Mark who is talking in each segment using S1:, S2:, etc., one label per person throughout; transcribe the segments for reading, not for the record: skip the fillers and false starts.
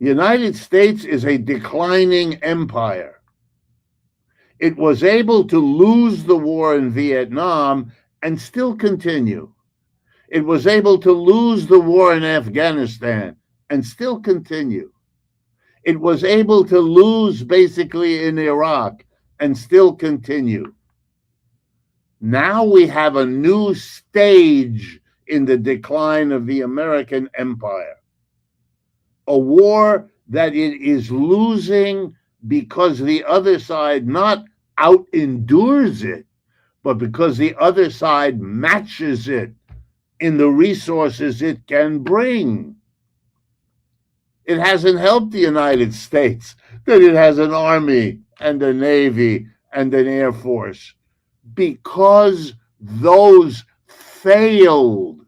S1: The United States is a declining empire. It was able to lose the war in Vietnam and still continue. It was able to lose the war in Afghanistan and still continue. It was able to lose basically in Iraq and still continue. Now we have a new stage in the decline of the American empire. A war that it is losing because the other side not out endures it, but because the other side matches it in the resources it can bring. It hasn't helped the United States that it has an army and a navy and an air force, because those failed.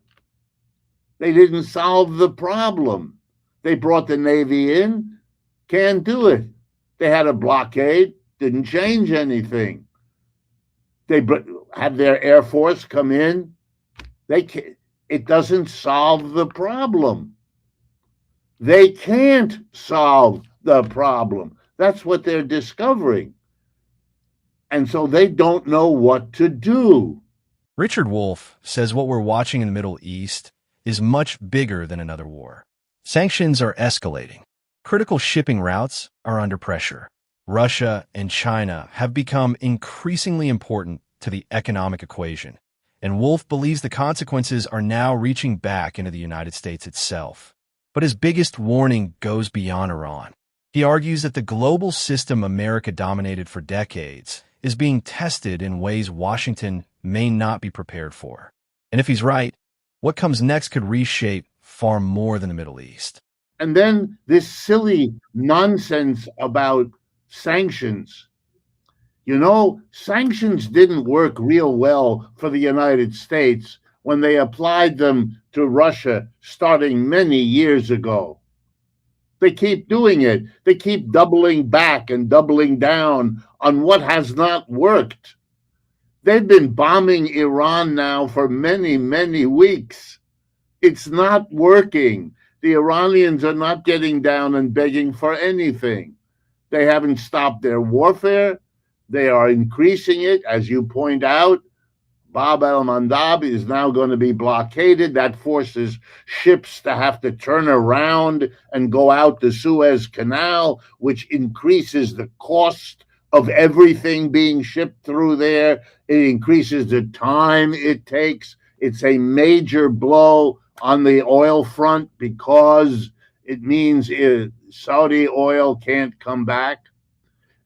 S1: They didn't solve the problem. They brought the Navy in, can't do it. They had a blockade, didn't change anything. They had their Air Force come in. It doesn't solve the problem. They can't solve the problem. That's what they're discovering. And so they don't know what to do.
S2: Richard Wolff says what we're watching in the Middle East is much bigger than another war. Sanctions are escalating. Critical shipping routes are under pressure. Russia and China have become increasingly important to the economic equation, and Wolff believes the consequences are now reaching back into the United States itself. But his biggest warning goes beyond Iran. He argues that the global system America dominated for decades is being tested in ways Washington may not be prepared for. And if he's right, what comes next could reshape far more than the Middle East.
S1: And then this silly nonsense about sanctions. You know, sanctions didn't work real well for the United States when they applied them to Russia starting many years ago. They keep doing it. They keep doubling back and doubling down on what has not worked. They've been bombing Iran now for many, many weeks. It's not working. The Iranians are not getting down and begging for anything. They haven't stopped their warfare. They are increasing it. As you point out, Bab el-Mandab is now going to be blockaded. That forces ships to have to turn around and go out the Suez Canal, which increases the cost of everything being shipped through there. It increases the time it takes. It's a major blow on the oil front because it means Saudi oil can't come back.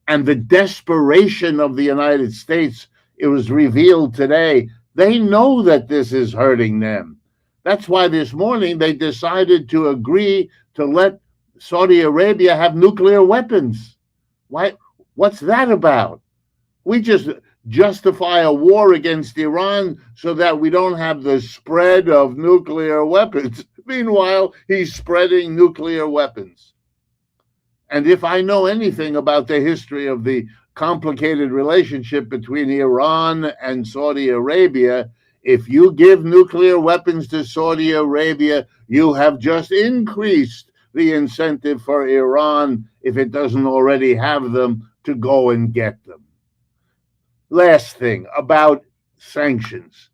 S1: And the desperation of the United States, it was revealed today, they know that this is hurting them. That's why this morning they decided to agree to let Saudi Arabia have nuclear weapons. Why? What's that about? We just justify a war against Iran so that we don't have the spread of nuclear weapons. Meanwhile, he's spreading nuclear weapons. And if I know anything about the history of the complicated relationship between Iran and Saudi Arabia, if you give nuclear weapons to Saudi Arabia, you have just increased the incentive for Iran, if it doesn't already have them, to go and get them. Last thing about sanctions.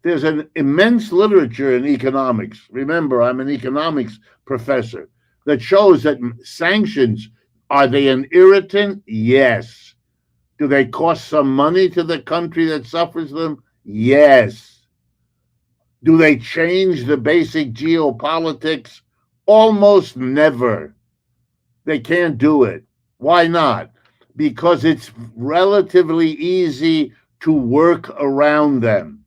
S1: There's an immense literature in economics. Remember, I'm an economics professor, that shows that sanctions, are they an irritant? Yes. Do they cost some money to the country that suffers them? Yes. Do they change the basic geopolitics? Almost never. They can't do it. Why not? Because it's relatively easy to work around them,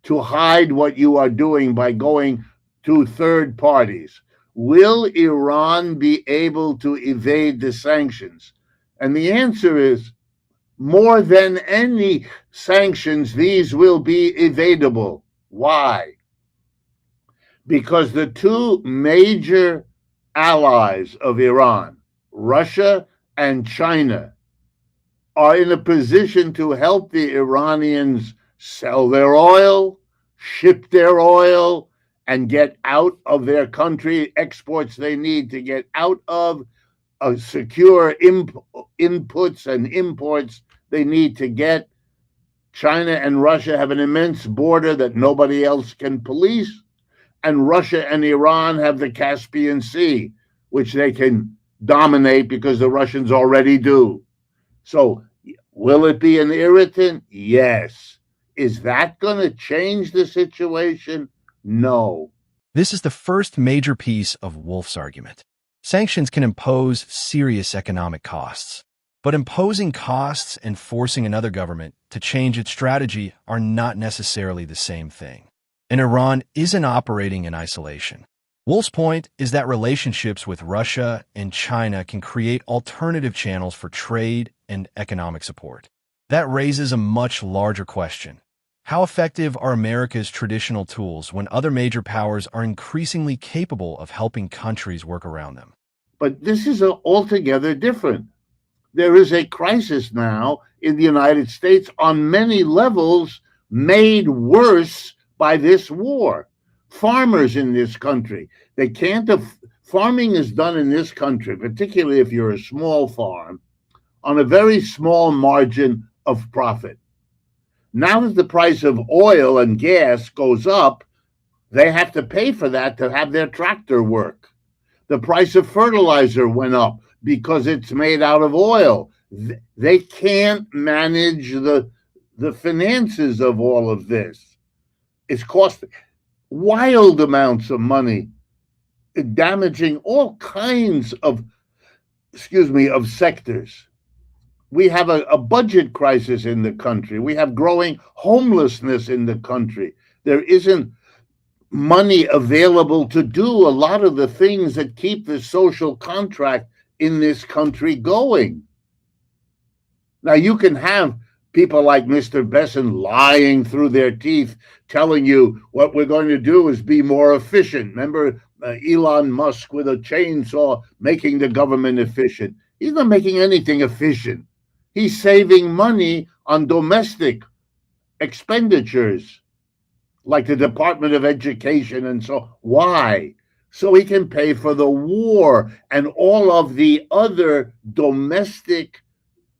S1: to hide what you are doing by going to third parties. Will Iran be able to evade the sanctions? And the answer is, more than any sanctions, these will be evadable. Why? Because the two major allies of Iran, Russia and China, are in a position to help the Iranians sell their oil, ship their oil, and get out of their country exports they need to get out of, secure inputs and imports they need to get. China and Russia have an immense border that nobody else can police, and Russia and Iran have the Caspian Sea, which they can dominate because the Russians already do. So, will it be an irritant? Yes. Is that going to change the situation? No.
S2: This is the first major piece of Wolff's argument. Sanctions can impose serious economic costs, but imposing costs and forcing another government to change its strategy are not necessarily the same thing. And Iran isn't operating in isolation. Wolff's point is that relationships with Russia and China can create alternative channels for trade and economic support. That raises a much larger question. How effective are America's traditional tools when other major powers are increasingly capable of helping countries work around them?
S1: But this is altogether different. There is a crisis now in the United States on many levels, made worse by this war. Farmers in this country, they can't, farming is done in this country, particularly if you're a small farm, on a very small margin of profit. Now that the price of oil and gas goes up, they have to pay for that to have their tractor work. The price of fertilizer went up because it's made out of oil. They can't manage the finances of all of this. It's costing wild amounts of money, damaging all kinds of, of sectors. We have a budget crisis in the country. We have growing homelessness in the country. There isn't money available to do a lot of the things that keep the social contract in this country going. Now, you can have people like Mr. Besson lying through their teeth, telling you what we're going to do is be more efficient. Remember Elon Musk with a chainsaw making the government efficient. He's not making anything efficient. He's saving money on domestic expenditures, like the Department of Education and so. Why? So he can pay for the war and all of the other domestic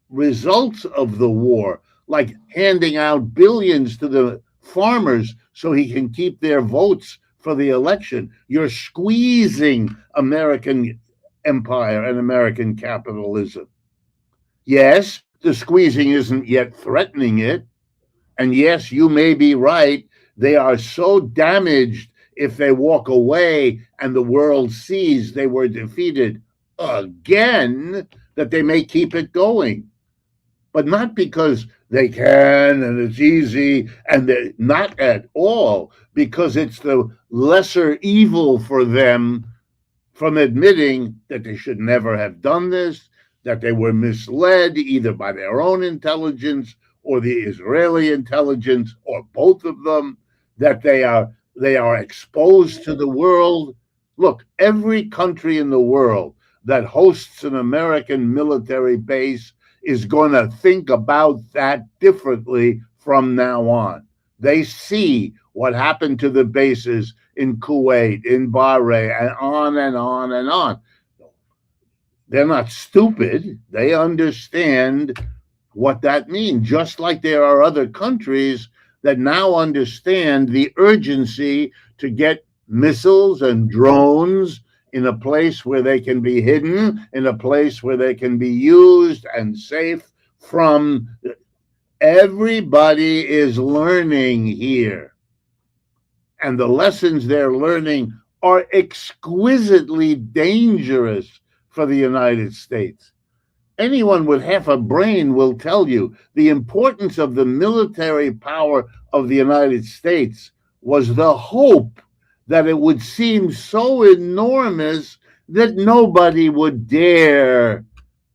S1: results of the war, like handing out billions to the farmers so he can keep their votes for the election. You're squeezing American empire and American capitalism. Yes, the squeezing isn't yet threatening it. And yes, you may be right. They are so damaged if they walk away and the world sees they were defeated again that they may keep it going. But not because they can and it's easy, and not at all, because it's the lesser evil for them from admitting that they should never have done this, that they were misled either by their own intelligence or the Israeli intelligence or both of them, that they are exposed to the world. Look, every country in the world that hosts an American military base is going to think about that differently from now on. They see what happened to the bases in Kuwait, in Bahrain, and on and on and on. They're not stupid. They understand what that means, just like there are other countries that now understand the urgency to get missiles and drones in a place where they can be hidden, in a place where they can be used and safe from. Everybody is learning here. And the lessons they're learning are exquisitely dangerous for the United States. Anyone with half a brain will tell you the importance of the military power of the United States was the hope that it would seem so enormous that nobody would dare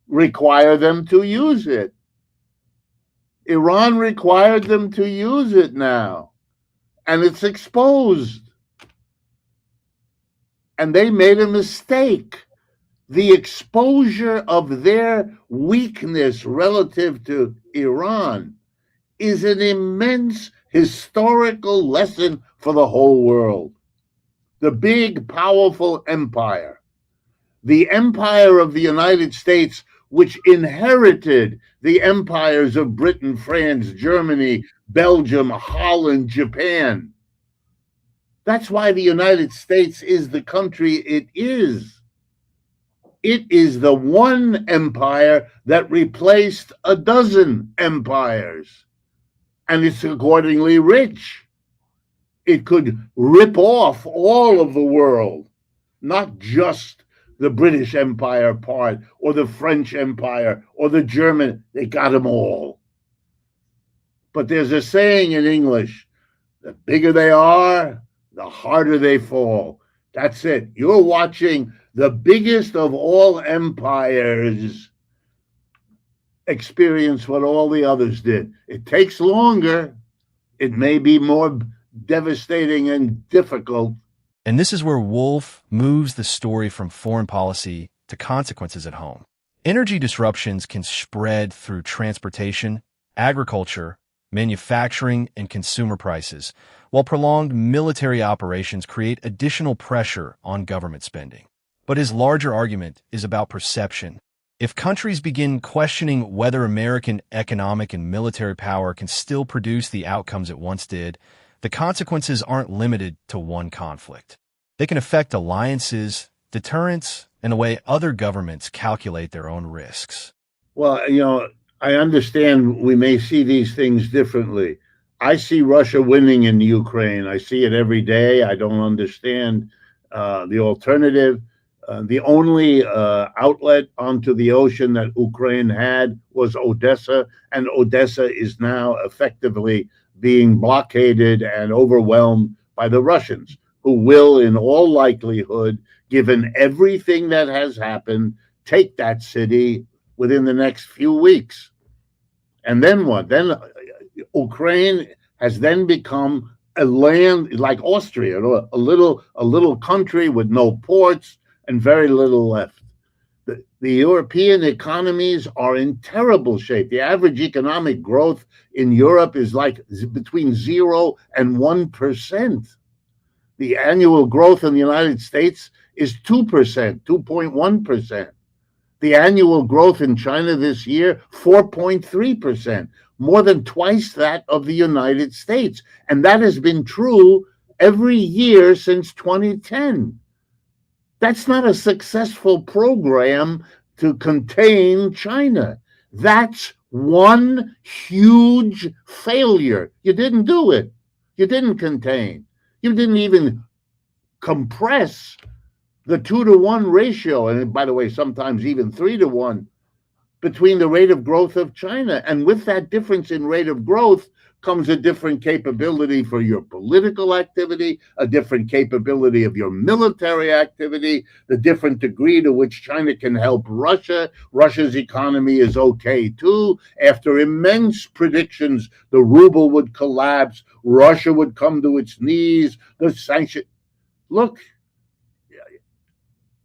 S1: require them to use it. Iran required them to use it now, and it's exposed. And they made a mistake. The exposure of their weakness relative to Iran is an immense historical lesson for the whole world. the big, powerful empire. The empire of the United States, which inherited the empires of Britain, France, Germany, Belgium, Holland, Japan. That's why the United States is the country it is. It is the one empire that replaced a dozen empires, and it's accordingly rich. It could rip off all of the world, not just the British Empire part or the French Empire or the German. They got them all. But there's a saying in English, the bigger they are, the harder they fall. That's it. You're watching the biggest of all empires experience what all the others did. It takes longer. It may be more devastating and difficult.
S2: And this is where Wolff moves the story from foreign policy to consequences at home. Energy disruptions can spread through transportation, agriculture, manufacturing, and consumer prices, while prolonged military operations create additional pressure on government spending. But his larger argument is about perception. If countries begin questioning whether American economic and military power can still produce the outcomes it once did, the consequences aren't limited to one conflict. They can affect alliances, deterrence, and the way other governments calculate their own risks.
S1: Well, I understand we may see these things differently. I see Russia winning in Ukraine. I see it every day. I don't understand the alternative. The only outlet onto the ocean that Ukraine had was Odessa, and Odessa is now effectively being blockaded and overwhelmed by the Russians, who will, in all likelihood, given everything that has happened, take that city within the next few weeks. And then what? Then Ukraine has then become a land like Austria, a little country with no ports and very little left. The European economies are in terrible shape. The average economic growth in Europe is like between 0 and 1%. The annual growth in the United States is 2%, 2.1%. The annual growth in China this year, 4.3%, more than twice that of the United States. And that has been true every year since 2010. That's not a successful program to contain China. That's one huge failure. You didn't do it. You didn't contain. You didn't even compress the 2-to-1 ratio, and by the way, sometimes even 3-to-1, between the rate of growth of China. And with that difference in rate of growth comes a different capability for your political activity, a different capability of your military activity, the different degree to which China can help Russia. Russia's economy is okay too. After immense predictions, the ruble would collapse, Russia would come to its knees, the sanction. Look,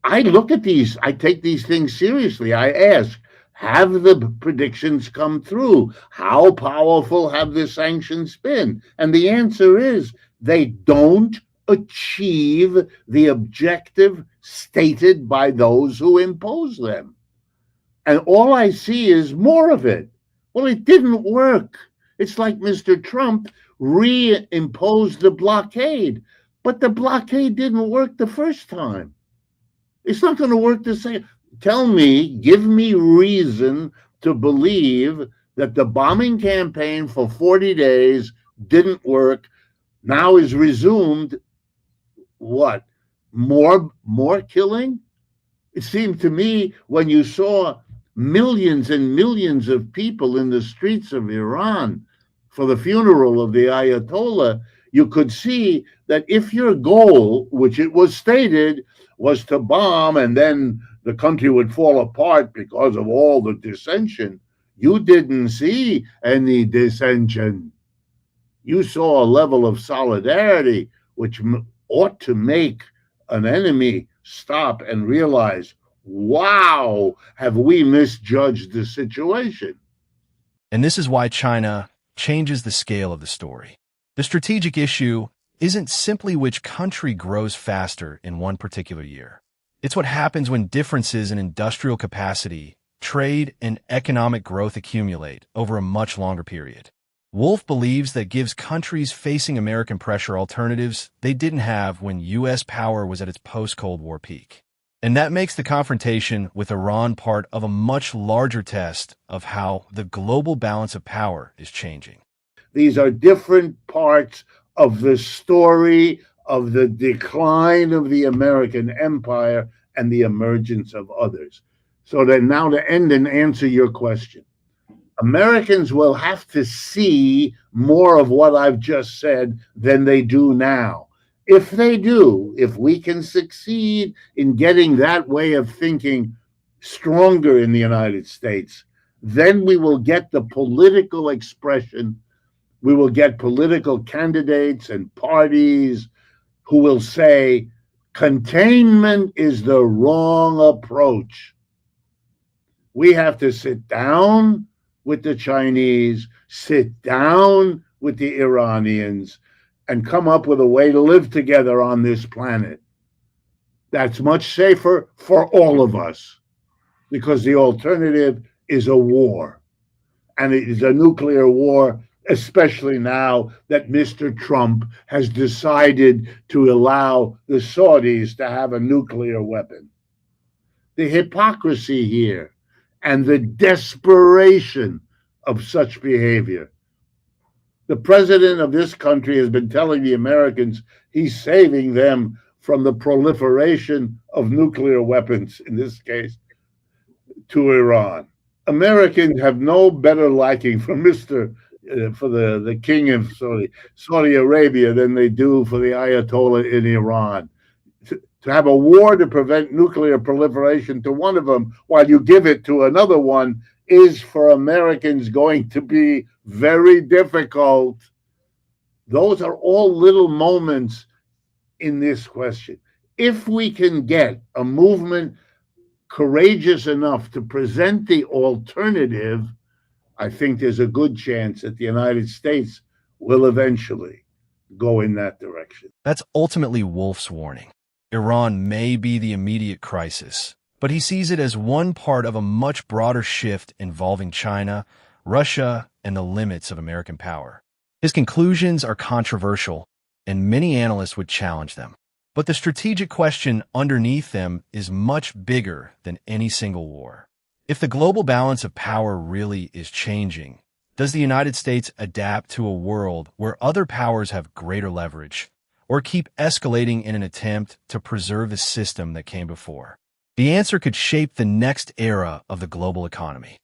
S1: I look at these, I take these things seriously. I ask, have the predictions come through? How powerful have the sanctions been? And the answer is they don't achieve the objective stated by those who impose them. And all I see is more of it. Well, it didn't work. It's like Mr. Trump reimposed the blockade, but the blockade didn't work the first time. It's not going to work the same. Tell me, give me reason to believe that the bombing campaign for 40 days didn't work, now is resumed. What? More killing? It seemed to me when you saw millions and millions of people in the streets of Iran for the funeral of the Ayatollah, you could see that if your goal, which it was stated, was to bomb and then the country would fall apart because of all the dissension, you didn't see any dissension. You saw a level of solidarity which ought to make an enemy stop and realize, wow, have we misjudged the situation?
S2: And this is why China changes the scale of the story. The strategic issue isn't simply which country grows faster in one particular year. It's what happens when differences in industrial capacity, trade, and economic growth accumulate over a much longer period. Wolff believes that gives countries facing American pressure alternatives they didn't have when U.S. power was at its post-Cold War peak. And that makes the confrontation with Iran part of a much larger test of how the global balance of power is changing.
S1: These are different parts of the story of the decline of the American empire and the emergence of others. So that now to end and answer your question, Americans will have to see more of what I've just said than they do now. If they do, if we can succeed in getting that way of thinking stronger in the United States, then we will get the political expression. We will get political candidates and parties who will say containment is the wrong approach. We have to sit down with the Chinese, sit down with the Iranians, and come up with a way to live together on this planet. That's much safer for all of us, because the alternative is a war. And it is a nuclear war, especially now that Mr. Trump has decided to allow the Saudis to have a nuclear weapon. The hypocrisy here and the desperation of such behavior. The president of this country has been telling the Americans he's saving them from the proliferation of nuclear weapons, in this case, to Iran. Americans have no better liking for the king of Saudi Arabia than they do for the Ayatollah in Iran. To have a war to prevent nuclear proliferation to one of them while you give it to another one is for Americans going to be very difficult. Those are all little moments in this question. If we can get a movement courageous enough to present the alternative, I think there's a good chance that the United States will eventually go in that direction.
S2: That's ultimately Wolff's warning. Iran may be the immediate crisis, but he sees it as one part of a much broader shift involving China, Russia, and the limits of American power. His conclusions are controversial, and many analysts would challenge them. But the strategic question underneath them is much bigger than any single war. If the global balance of power really is changing, does the United States adapt to a world where other powers have greater leverage, or keep escalating in an attempt to preserve the system that came before? The answer could shape the next era of the global economy.